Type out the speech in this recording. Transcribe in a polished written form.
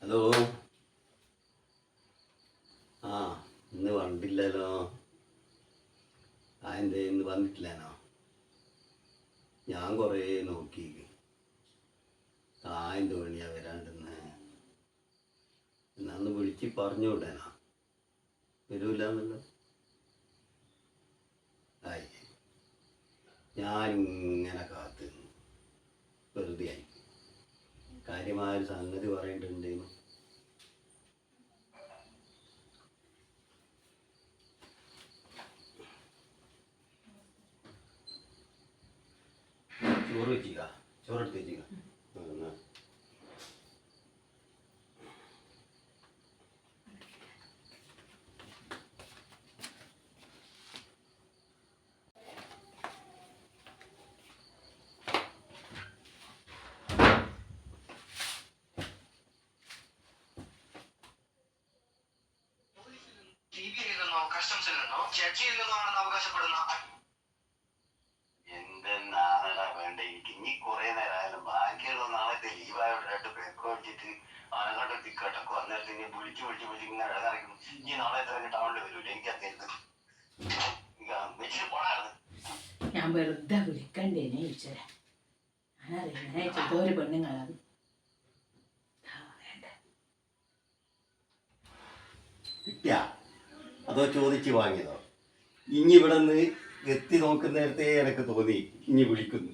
Hello. ആ ഇന്ന് വണ്ടില്ലല്ലോ. എന്തേ ഇന്ന് വന്നിട്ടില്ലാനോ? ഞാൻ കുറേ നോക്കി. എന്ത് പണിയാ വരാണ്ടെന്ന് എന്നാന്ന് വിളിച്ച് പറഞ്ഞു വിടാനാ. വരൂലെന്നല്ലോ. ആയി ഞാനിങ്ങനെ കാത്ത് വെറുതെ ആയി. കാര്യമായൊരു സംഗതി പറയേണ്ടതുണ്ടേനു. ചോറ് വെച്ചിക്ക, ചോറെടുത്ത് വെച്ചിക്ക. കസ്റ്റംസിൽ നിന്നോ ജഡ്ജിയിൽ നിന്നോ ആണെന്ന് അവകാശപ്പെടുന്ന എന്തെന്നാണടാ വേണ്ട. എനിക്ക് ഇനി കുറെ നേരമായാലും ബാക്കിയുള്ള നാളത്തെ ലീവായോട്ട് പെക്കോടിച്ചിട്ട് അവനങ്ങോട്ട് തിക്കട്ടൊക്കെ വന്നിട്ട് ഇനി വിളിച്ച് ഇങ്ങനെ ഇടങ്ങറിക്കുന്നു. ഈ നാളെ തന്നെ ടൗണിൽ വരൂല. എനിക്ക് അത്തരുത് വെച്ചിട്ട് പോണായിരുന്നു. ഞാൻ വെറുതെ വിളിക്കണ്ടേനെ ചോദിച്ചരാ. ഞാനറിയാം ചെയ്തൊരു പെണ്ണുങ്ങളാണ്. കിട്ടിയ അതോ ചോദിച്ച് വാങ്ങിയതോ? ഇനി ഇവിടെ നിന്ന് എത്തി നോക്കുന്ന നേരത്തെ എനിക്ക് തോന്നി ഇനി വിളിക്കുന്നു.